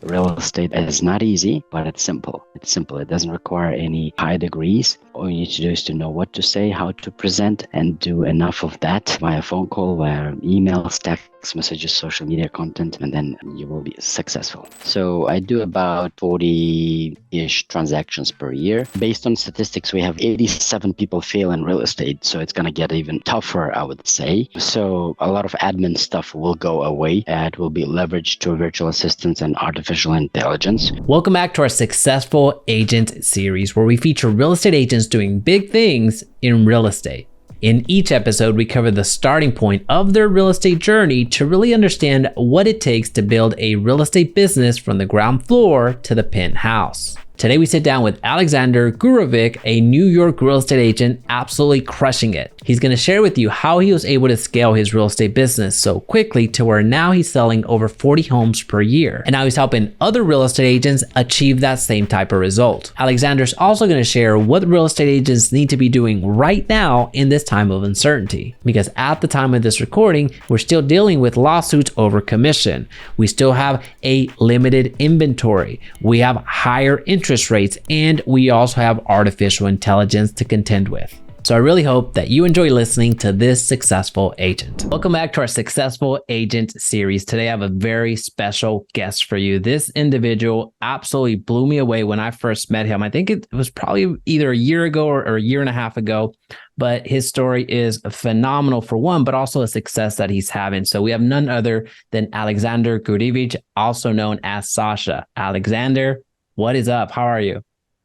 Real estate is not easy, but it's simple. It's simple. It doesn't require any high degrees. All you need to do is to know what to say, how to present, and do enough of that via phone call, via emails, text messages, social media content, and then you will be successful. So I do about 40-ish transactions per year. Based on statistics, we have 87 people fail in real estate. So it's going to get even tougher, I would say. So a lot of admin stuff will go away. It will be leveraged to virtual assistants and artificial intelligence. Welcome back to our Successful Agent series, where we feature real estate agents doing big things in real estate. In each episode, we cover the starting point of their real estate journey to really understand what it takes to build a real estate business from the ground floor to the penthouse. Today, we sit down with Alexander Gurevich, a New York real estate agent, absolutely crushing it. He's going to share with you how he was able to scale his real estate business so quickly to where now he's selling over 40 homes per year. And now he's helping other real estate agents achieve that same type of result. Alexander's also going to share what real estate agents need to be doing right now in this time of uncertainty. Because at the time of this recording, we're still dealing with lawsuits over commission. We still have a limited inventory. We have higher interest rates, and we also have artificial intelligence to contend with. So I really hope that you enjoy listening to this Successful Agent. Welcome back to our Successful Agent series. Today I have a very special guest for you. This individual absolutely blew me away when I first met him. I think it was probably either a year ago or a year and a half ago, but his story is phenomenal for one, but also a success that he's having. So we have none other than Alexander Gurevich, also known as Sasha. Alexander, what is up? How are you?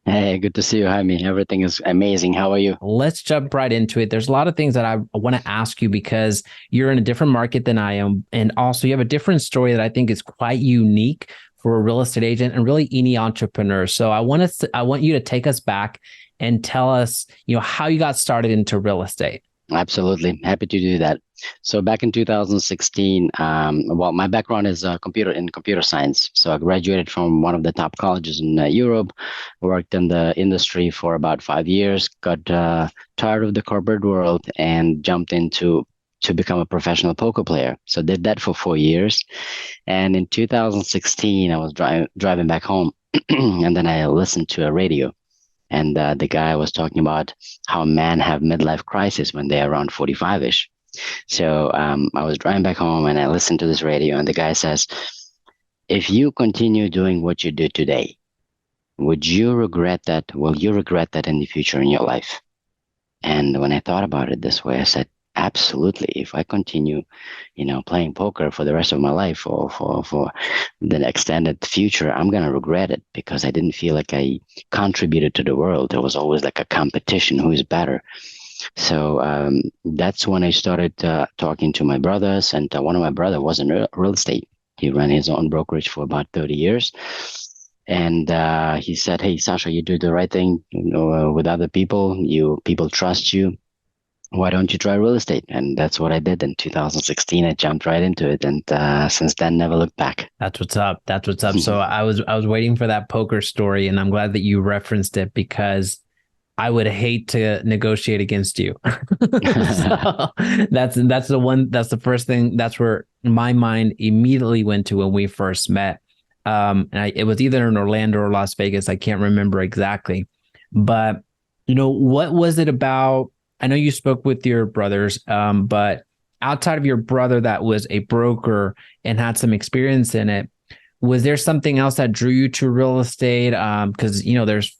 Hey, good to see you, Jaime. Everything is amazing. How are you? Let's jump right into it. There's a lot of things that I want to ask you because you're in a different market than I am. And also you have a different story that I think is quite unique for a real estate agent and really any entrepreneur. So I want you to take us back and tell us, how you got started into real estate. Absolutely. Happy to do that. So back in 2016, my background is computer science. So I graduated from one of the top colleges in Europe, worked in the industry for about 5 years, got tired of the corporate world and jumped into to become a professional poker player. So did that for 4 years. And in 2016, I was driving back home and then I listened to a radio. And the guy was talking about how men have midlife crisis when they're around 45-ish. So I was driving back home and I listened to this radio and the guy says, if you continue doing what you do today, would you regret that? Will you regret that in the future in your life? And when I thought about it this way, I said, absolutely. If I continue, playing poker for the rest of my life or for the extended future, I'm going to regret it because I didn't feel like I contributed to the world. There was always like a competition, who is better. So that's when I started talking to my brothers, and one of my brothers was in real estate. He ran his own brokerage for about 30 years. And he said, hey, Sasha, you do the right thing with other people. People trust you. Why don't you try real estate? And that's what I did in 2016. I jumped right into it. And since then, never looked back. That's what's up. So I was waiting for that poker story, and I'm glad that you referenced it because I would hate to negotiate against you. So that's the first thing. That's where my mind immediately went to when we first met. It was either in Orlando or Las Vegas. I can't remember exactly. But, what was it about? I know you spoke with your brothers, but outside of your brother that was a broker and had some experience in it, was there something else that drew you to real estate? Because, there's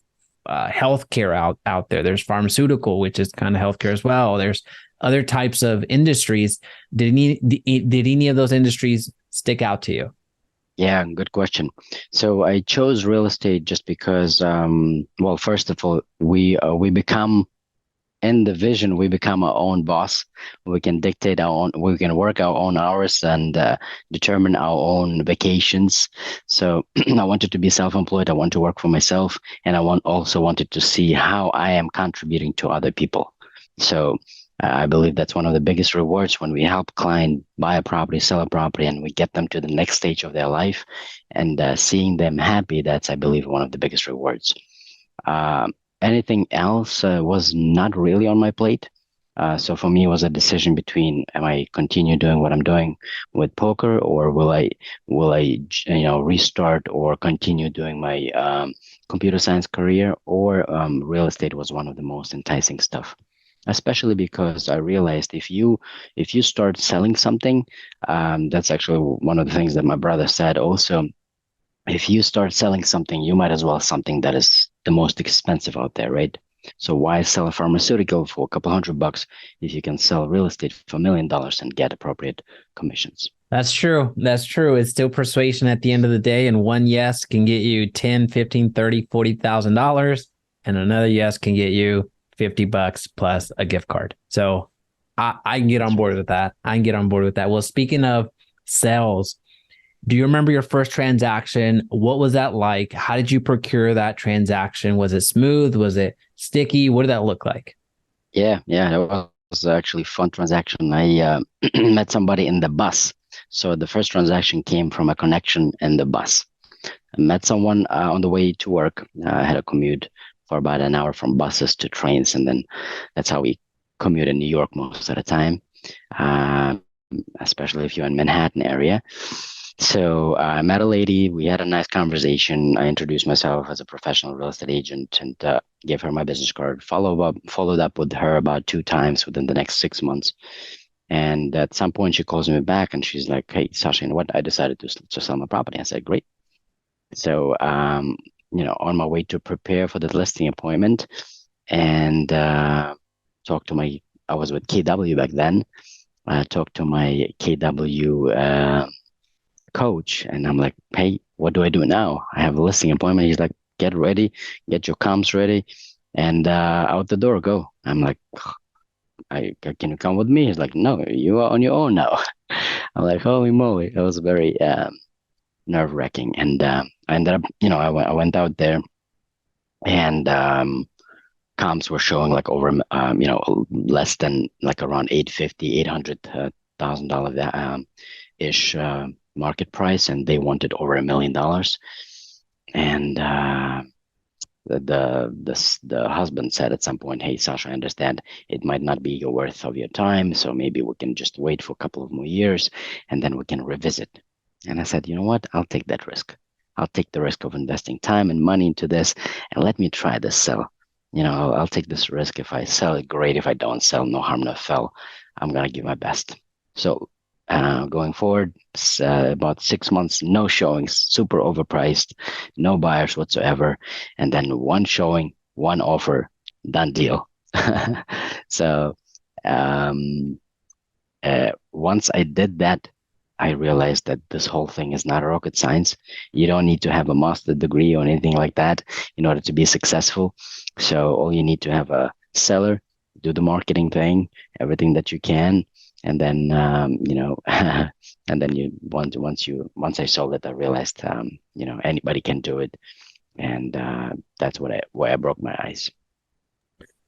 healthcare out there. There's pharmaceutical, which is kind of healthcare as well. There's other types of industries. Did any of those industries stick out to you? Yeah, good question. So I chose real estate just because, first of all, we become in the vision, we become our own boss. We can dictate we can work our own hours and determine our own vacations. So I wanted to be self-employed. I want to work for myself. And I also wanted to see how I am contributing to other people. So I believe that's one of the biggest rewards when we help client buy a property, sell a property, and we get them to the next stage of their life. And seeing them happy, that's, I believe, one of the biggest rewards. Anything else was not really on my plate. So for me, it was a decision between, am I continue doing what I'm doing with poker, or will I restart or continue doing my computer science career, or real estate was one of the most enticing stuff. Especially because I realized if you start selling something, that's actually one of the things that my brother said also. If you start selling something, you might as well something that is the most expensive out there, right? So why sell a pharmaceutical for a couple $100 if you can sell real estate for $1 million and get appropriate commissions? That's true. That's true. It's still persuasion at the end of the day. And one yes can get you 10, 15, 30, $40,000. And another yes can get you $50 plus a gift card. So I can get on board with that. I can get on board with that. Well, speaking of sales, do you remember your first transaction? What was that like? How did you procure that transaction? Was it smooth? Was it sticky? What did that look like? Yeah, it was actually a fun transaction. I met somebody in the bus. So the first transaction came from a connection in the bus. I met someone on the way to work. I had a commute for about an hour from buses to trains, and then that's how we commute in New York most of the time, uh, especially if you're in Manhattan area. So I met a lady. We had a nice conversation. I introduced myself as a professional real estate agent and gave her my business card. Followed up with her about 2 times within the next 6 months. And at some point, she calls me back and she's like, "Hey, Sasha, you know what? I decided to sell my property." I said, "Great." So, on my way to prepare for the listing appointment and talk to my, I was with KW back then. I talked to my KW coach and I'm like, "Hey, what do I do now? I have a listing appointment." He's like, "Get ready, get your comps ready, and out the door, go." I'm like, "Can you come with me?" He's like, "No, you are on your own now." I'm like, "Holy moly." It was very nerve wracking. And I ended up, I went out there and comps were showing like over, less than like around 850, $800,000 ish market price. And they wanted over $1 million. And the husband said at some point, "Hey, Sasha, I understand it might not be your worth of your time. So maybe we can just wait for a couple of more years and then we can revisit." And I said, "You know what? I'll take that risk. I'll take the risk of investing time and money into this and let me try this sell. I'll take this risk. If I sell it, great. If I don't sell, no harm, no foul. I'm going to give my best." So going forward, about 6 months, no showings, super overpriced, no buyers whatsoever. And then one showing, one offer, done deal. So once I did that, I realized that this whole thing is not rocket science. You don't need to have a master's degree or anything like that in order to be successful. So all you need to have a seller, do the marketing thing, everything that you can, and then and then once I sold it, I realized anybody can do it, and that's where I broke my eyes.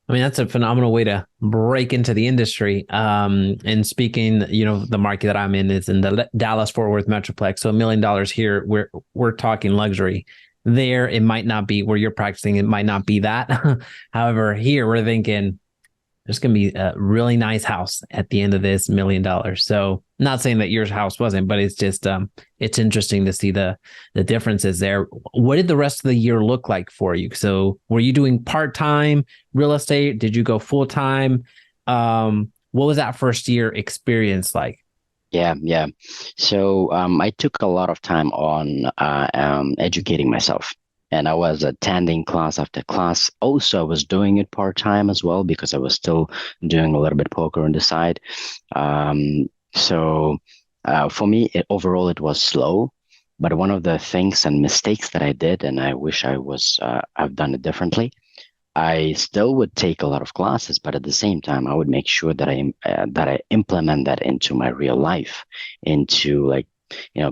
I mean, that's a phenomenal way to break into the industry. And speaking, the market that I'm in is in the Dallas Fort Worth Metroplex. So $1 million here, we're talking luxury. There, it might not be where you're practicing. It might not be that. However, here we're thinking there's going to be a really nice house at the end of this $1 million. So not saying that your house wasn't, but it's just, it's interesting to see the differences there. What did the rest of the year look like for you? So were you doing part-time real estate? Did you go full-time? What was that first year experience like? Yeah. So I took a lot of time on educating myself. And I was attending class after class. Also, I was doing it part-time as well because I was still doing a little bit poker on the side. So for me, overall, it was slow. But one of the things and mistakes that I did, and I wish I've done it differently, I still would take a lot of classes, but at the same time, I would make sure that I implement that into my real life, into like,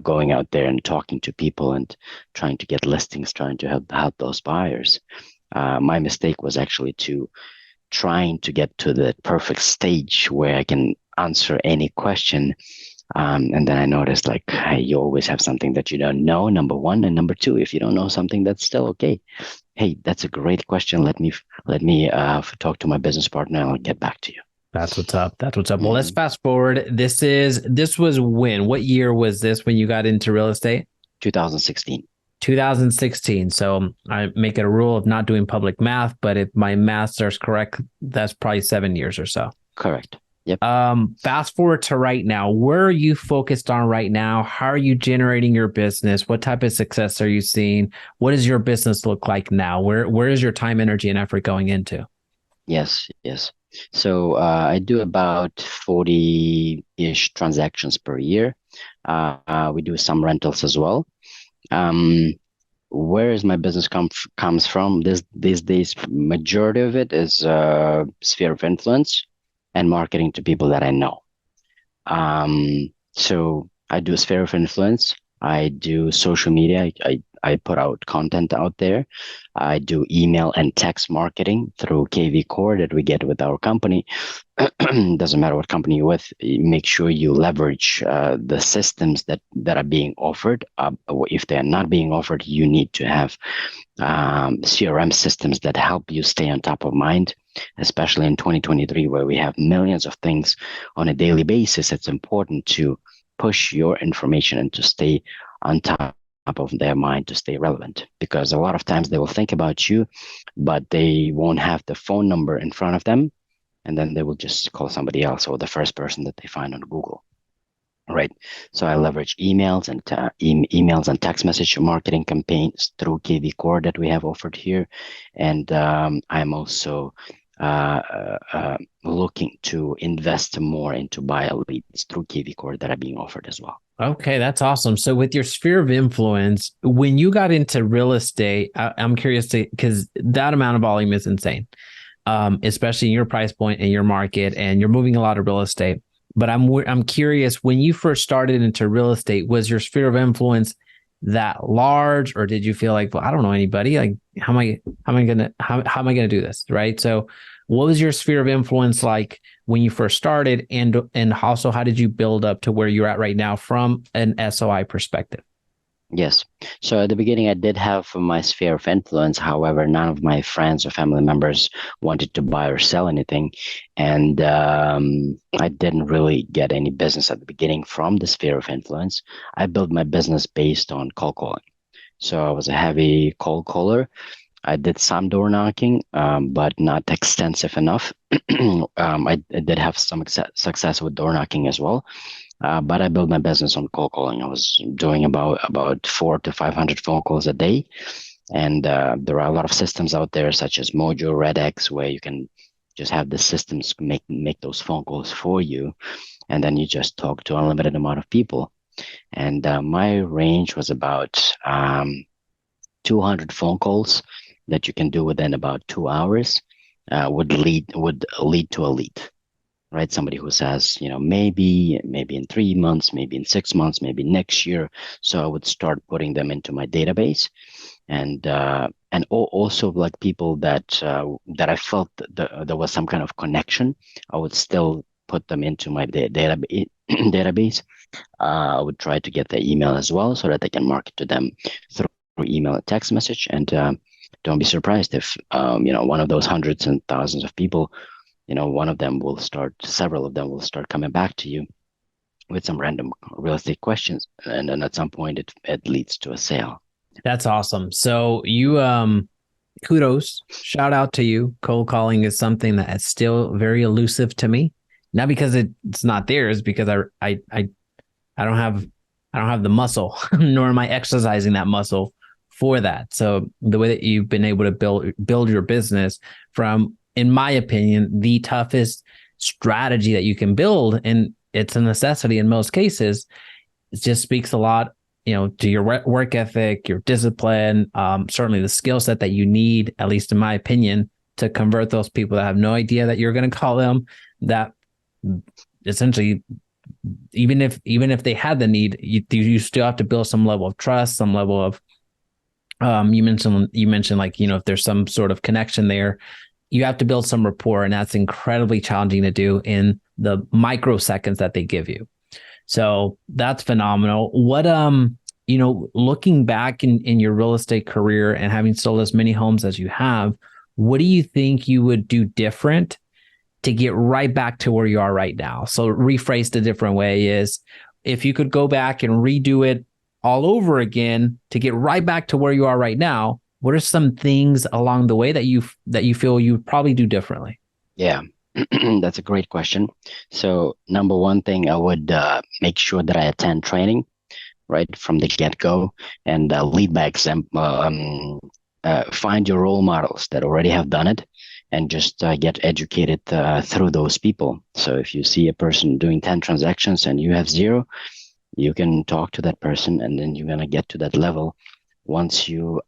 going out there and talking to people and trying to get listings, trying to help those buyers. My mistake was actually trying to get to the perfect stage where I can answer any question. And then I noticed, like, hey, you always have something that you don't know, number one. And number two, if you don't know something, that's still okay. Hey, that's a great question. Let me talk to my business partner and I'll get back to you. That's what's up. That's what's up. Well, let's Mhm. fast forward. This was when? What year was this when you got into real estate? 2016. 2016. So I make it a rule of not doing public math, but if my maths are correct, that's probably 7 years or so. Correct. Yep. Fast forward to right now. Where are you focused on right now? How are you generating your business? What type of success are you seeing? What does your business look like now? Where is your time, energy, and effort going into? Yes, yes. So I do about 40-ish transactions per year. We do some rentals as well. Um, where is my business comes from? These days, majority of it is sphere of influence and marketing to people that I know. So I do sphere of influence. I do social media. I put out content out there. I do email and text marketing through KV Core that we get with our company. Doesn't matter what company you're with. Make sure you leverage the systems that are being offered. If they are not being offered, you need to have CRM systems that help you stay on top of mind, especially in 2023, where we have millions of things on a daily basis. It's important to push your information and to stay on top of their mind, to stay relevant, because a lot of times they will think about you, but they won't have the phone number in front of them, and then they will just call somebody else or the first person that they find on Google. Right. So I leverage emails and text message marketing campaigns through KV Core that we have offered here. And I'm also looking to invest more into bio leads through KV Core that are being offered as well. Okay, that's awesome. So with your sphere of influence, when you got into real estate, I'm curious because that amount of volume is insane, especially in your price point and your market, and you're moving a lot of real estate. But I'm curious, when you first started into real estate, was your sphere of influence that large, or did you feel like, well, I don't know anybody, like how am I gonna do this, right? So what was your sphere of influence like when you first started, and also how did you build up to where you're at right now from an SOI perspective? Yes. So at the beginning, I did have my sphere of influence. However, none of my friends or family members wanted to buy or sell anything. And I didn't really get any business at the beginning from the sphere of influence. I built my business based on cold calling. So I was a heavy cold caller. I did some door knocking, but not extensive enough. I did have some success with door knocking as well. But I built my business on cold calling. I was doing about 400 to 500 phone calls a day, and there are a lot of systems out there, such as Mojo, RedX, where you can just have the systems make those phone calls for you, and then you just talk to unlimited amount of people. And my range was about 200 phone calls that you can do within about 2 hours. Would lead to a lead, right? Somebody who says, maybe in 3 months, maybe in 6 months, maybe next year. So I would start putting them into my database, and also like people that I felt that there was some kind of connection. I would still put them into my database. I would try to get their email as well, so that I can market to them through email and text message. And don't be surprised if one of those hundreds and thousands of people, several of them will start coming back to you with some random real estate questions, and then at some point it leads to a sale. That's awesome. So you kudos, shout out to you. Cold calling is something that is still very elusive to me. Not because it's not there, it's because I don't have the muscle, nor am I exercising that muscle for that. So the way that you've been able to build your business from, in my opinion, the toughest strategy that you can build, and it's a necessity in most cases, it just speaks a lot, to your work ethic, your discipline, certainly the skill set that you need, at least in my opinion, to convert those people that have no idea that you're going to call them, that essentially, even if they had the need, you still have to build some level of trust, some level of, you mentioned like, if there's some sort of connection there, you have to build some rapport, and that's incredibly challenging to do in the microseconds that they give you. So that's phenomenal. What, looking back in your real estate career and having sold as many homes as you have, what do you think you would do different to get right back to where you are right now? So rephrased a different way is, if you could go back and redo it all over again to get right back to where you are right now, what are some things along the way that you feel you would probably do differently? Yeah, that's a great question. So, number one thing, I would make sure that I attend training right from the get-go and lead by example. Find your role models that already have done it and just get educated through those people. So if you see a person doing 10 transactions and you have zero, you can talk to that person and then you're going to get to that level. Once you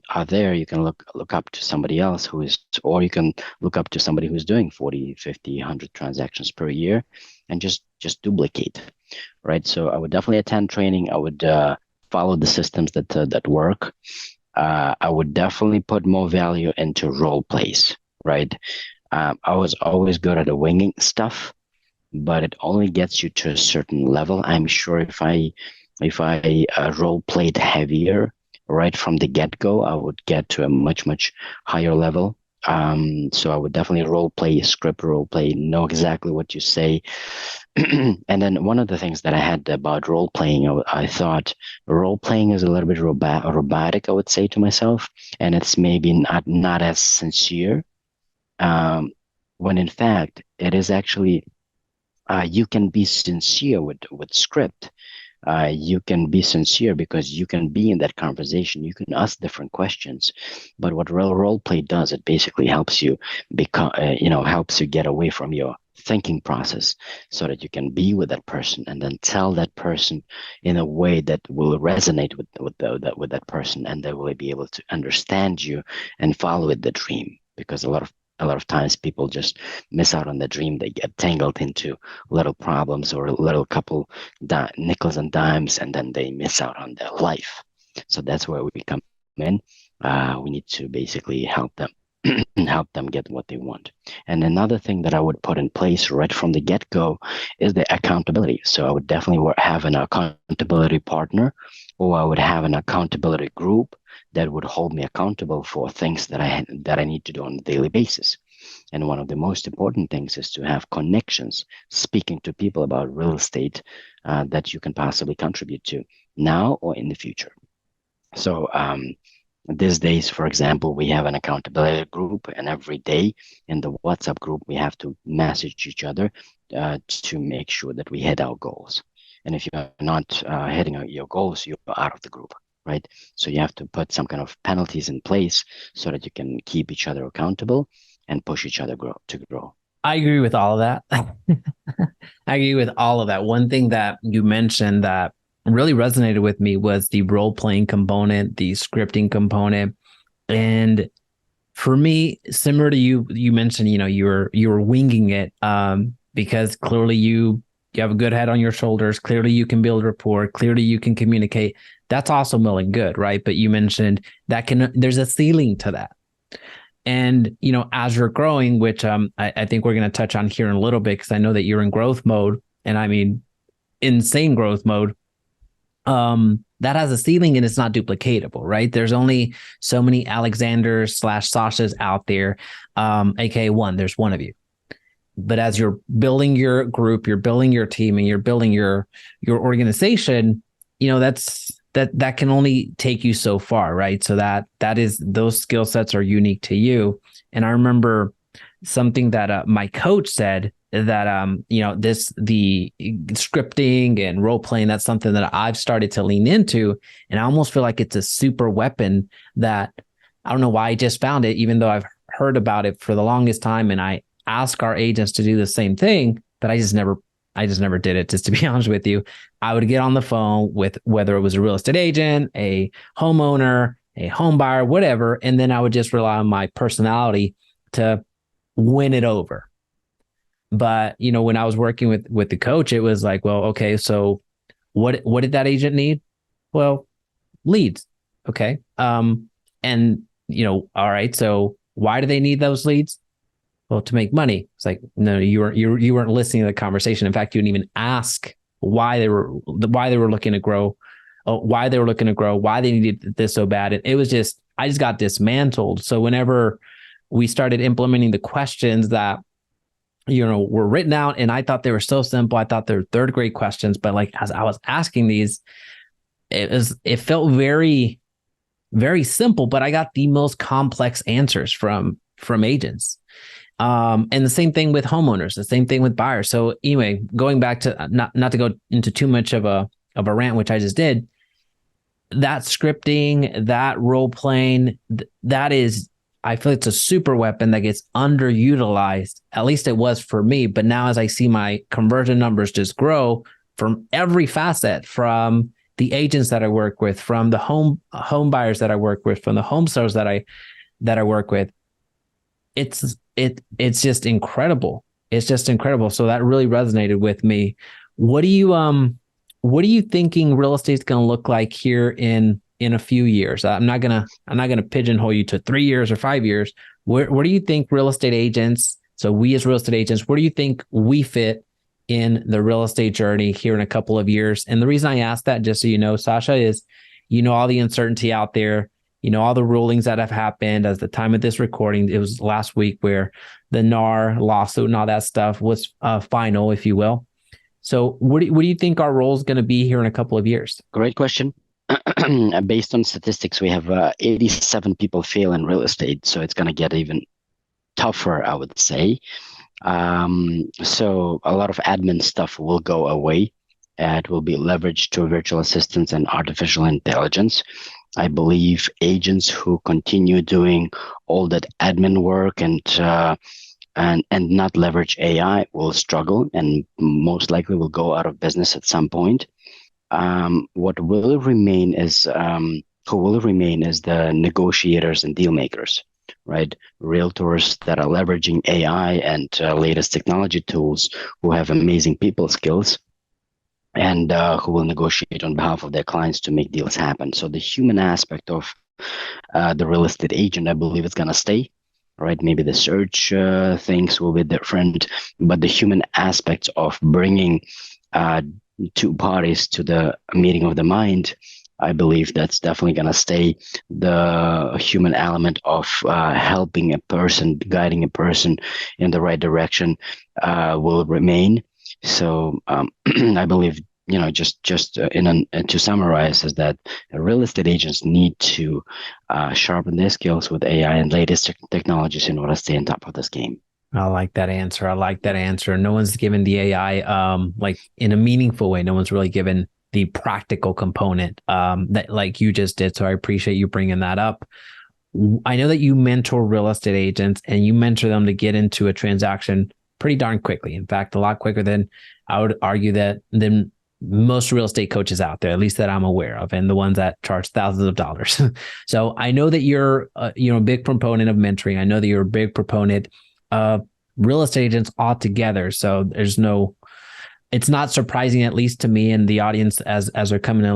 are there, you can look up to somebody else who is, or you can look up to somebody who's doing 40, 50, 100 transactions per year and just duplicate, right? So I would definitely attend training. I would follow the systems that work. I would definitely put more value into role plays, right? I was always good at the winging stuff, but it only gets you to a certain level. I'm sure if I role played heavier right from the get-go, I would get to a much higher level. So I would definitely role play, script role play, know exactly what you say. And then one of the things that I had about role playing, I thought role playing is a little bit robotic, I would say to myself, and it's maybe not as sincere. When in fact it is actually you can be sincere with script. You can be sincere because you can be in that conversation. You can ask different questions. But what real role play does, it basically helps you become, helps you get away from your thinking process so that you can be with that person and then tell that person in a way that will resonate with that person, and they will be able to understand you and follow with the dream. Because a lot of times people just miss out on the dream. They get tangled into little problems or a little couple nickels and dimes, and then they miss out on their life. So that's where we come in. We need to basically help them help them get what they want. And another thing that I would put in place right from the get-go is the accountability. So I would definitely have an accountability partner, or I would have an accountability group that would hold me accountable for things that I need to do on a daily basis. And one of the most important things is to have connections, speaking to people about real estate that you can possibly contribute to now or in the future. So these days, for example, we have an accountability group, and every day in the WhatsApp group, we have to message each other to make sure that we hit our goals. And if you're not hitting your goals, you're out of the group, right? So you have to put some kind of penalties in place so that you can keep each other accountable and push each other to grow. I agree with all of that. I agree with all of that. One thing that you mentioned that really resonated with me was the role-playing component, the scripting component. And for me, similar to you mentioned, you were winging it because clearly you have a good head on your shoulders. Clearly you can build rapport. Clearly you can communicate. That's also well and good, right? But you mentioned that there's a ceiling to that. And, as you're growing, which I think we're going to touch on here in a little bit, because I know that you're in growth mode, and I mean, insane growth mode. That has a ceiling and it's not duplicatable, right? There's only so many Alexanders/Sashas out there. AKA one, there's one of you. But as you're building your group, you're building your team, and you're building your organization, that can only take you so far, right? So that is, those skill sets are unique to you. And I remember something that my coach said, that the scripting and role playing, that's something that I've started to lean into, and I almost feel like it's a super weapon that I don't know why I just found it, even though I've heard about it for the longest time, and I ask our agents to do the same thing, but I just never did it. Just to be honest with you, I would get on the phone with, whether it was a real estate agent, a homeowner, a home buyer, whatever, and then I would just rely on my personality to win it over. But, when I was working with the coach, it was like, well, okay, so what did that agent need? Well, leads. Okay. And, all right, so why do they need those leads? Well, to make money. It's like, no, you weren't listening to the conversation. In fact, you didn't even ask why they were looking to grow, why they needed this so bad. And it was I just got dismantled. So whenever we started implementing the questions that were written out, and I thought they were so simple. I thought they were third grade questions, but like as I was asking these, it felt very, very simple, but I got the most complex answers from agents. And the same thing with homeowners, the same thing with buyers. So anyway, going back to not to go into too much of a rant, which I just did, that scripting, that role playing, that is, I feel it's a super weapon that gets underutilized. At least it was for me. But now as I see my conversion numbers just grow from every facet, from the agents that I work with, from the home buyers that I work with, from the home sellers that I work with, it's just incredible. It's just incredible. So that really resonated with me. What are you thinking real estate's going to look like here in a few years? I'm not gonna pigeonhole you to 3 years or 5 years. Where do you think real estate agents? So we as real estate agents, where do you think we fit in the real estate journey here in a couple of years? And the reason I ask that, just so you know, Sasha, is all the uncertainty out there. All the rulings that have happened as the time of this recording. It was last week where the NAR lawsuit and all that stuff was final, if you will. So what do you think our role is going to be here in a couple of years? Great question. Based on statistics, we have 87 people fail in real estate, so it's going to get even tougher, I would say. So a lot of admin stuff will go away. It will be leveraged to virtual assistants and artificial intelligence. I believe agents who continue doing all that admin work and not leverage AI will struggle and most likely will go out of business at some point. What will remain is who will remain is the negotiators and deal makers, right? Realtors that are leveraging AI and latest technology tools, who have amazing people skills, and who will negotiate on behalf of their clients to make deals happen. So the human aspect of the real estate agent, I believe, is going to stay, right? Maybe the search things will be different, but the human aspects of bringing two parties to the meeting of the mind, I believe that's definitely going to stay. The human element of helping a person, guiding a person in the right direction will remain. So I believe, just to summarize, is that real estate agents need to sharpen their skills with AI and latest technologies in order to stay on top of this game. I like that answer. No one's given the AI like in a meaningful way. No one's really given the practical component that like you just did. So I appreciate you bringing that up. I know that you mentor real estate agents and you mentor them to get into a transaction pretty darn quickly. In fact, a lot quicker than I would argue than most real estate coaches out there, at least that I'm aware of, and the ones that charge thousands of dollars. So I know that you're a big proponent of mentoring. I know that you're a big proponent of real estate agents altogether. So it's not surprising, at least to me and the audience as they're coming to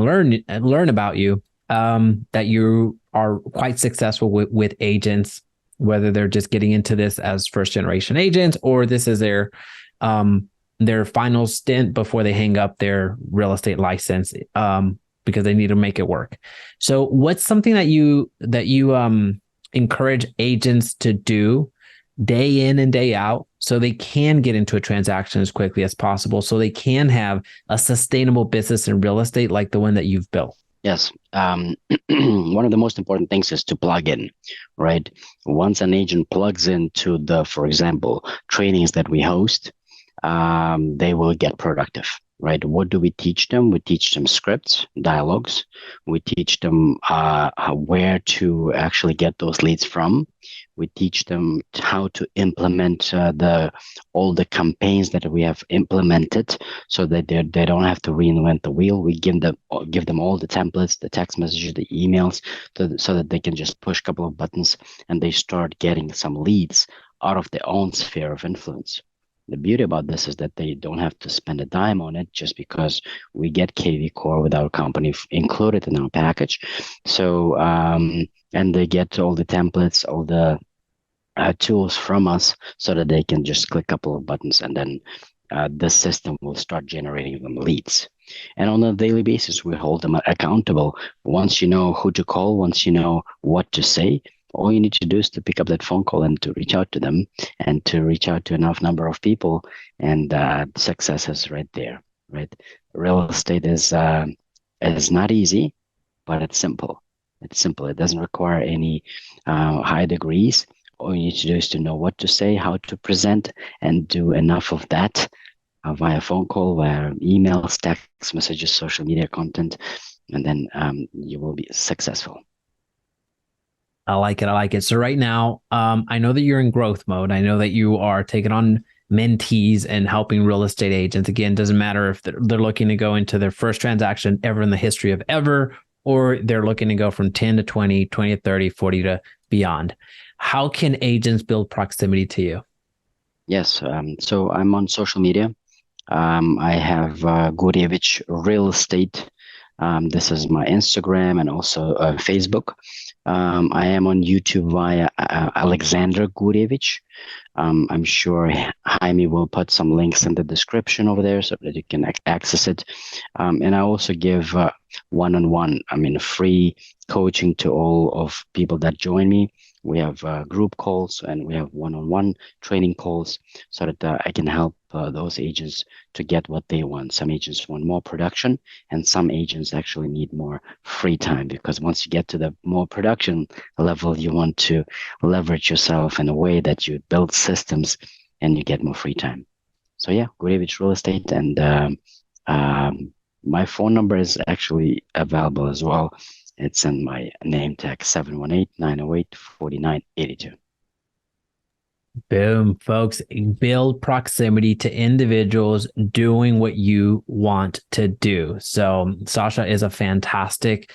learn about you, that you are quite successful with agents, whether they're just getting into this as first generation agents or this is their final stint before they hang up their real estate license, because they need to make it work. So what's something that you encourage agents to do day in and day out so they can get into a transaction as quickly as possible, so they can have a sustainable business in real estate like the one that you've built? Yes. One of the most important things is to plug in, right? Once an agent plugs into for example, trainings that we host, they will get productive, right? What do we teach them? We teach them scripts, dialogues. We teach them where to actually get those leads from. We teach them how to implement all the campaigns that we have implemented, so that they don't have to reinvent the wheel. We give them all the templates, the text messages, the emails, so that they can just push a couple of buttons and they start getting some leads out of their own sphere of influence. The beauty about this is that they don't have to spend a dime on it, just because we get KV Core with our company included in our package. So, and they get all the templates, all the tools from us, so that they can just click a couple of buttons and then the system will start generating them leads. And on a daily basis, we hold them accountable. Once you know who to call, once you know what to say, all you need to do is to pick up that phone call and to reach out to them and to reach out to enough number of people, and success is right there, right? Real estate is not easy, but it's simple. It's simple. It doesn't require any high degrees. All you need to do is to know what to say, how to present, and do enough of that via phone call, via emails, text messages, social media content, and then you will be successful. I like it. I like it. So right now, I know that you're in growth mode. I know that you are taking on mentees and helping real estate agents. Again, doesn't matter if they're looking to go into their first transaction ever in the history of ever, or they're looking to go from 10 to 20, 20 to 30, 40 to beyond. How can agents build proximity to you? Yes. So I'm on social media. I have Gurevich Real Estate. This is my Instagram and also Facebook. I am on YouTube via Alexander Gurevich. I'm sure Jaime will put some links in the description over there so that you can access it. And I also give one-on-one, free coaching to all of people that join me. We have group calls and we have one-on-one training calls so that I can help those agents to get what they want. Some agents want more production, and some agents actually need more free time, because once you get to the more production level, you want to leverage yourself in a way that you build systems and you get more free time. So yeah, Gurevich Real Estate, and my phone number is actually available as well. It's in my name tag, 718-908-4982. Boom, folks. Build proximity to individuals doing what you want to do. So Sasha is a fantastic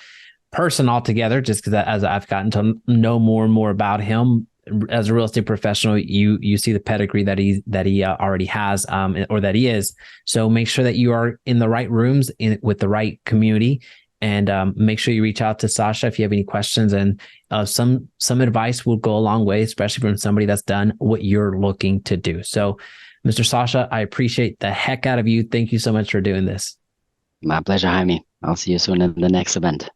person altogether, just because as I've gotten to know more and more about him as a real estate professional, you see the pedigree that he already has, or that he is. So make sure that you are in the right rooms with the right community. And make sure you reach out to Sasha if you have any questions, and some advice will go a long way, especially from somebody that's done what you're looking to do. So, Mr. Sasha, I appreciate the heck out of you. Thank you so much for doing this. My pleasure, Jaime. I'll see you soon in the next event.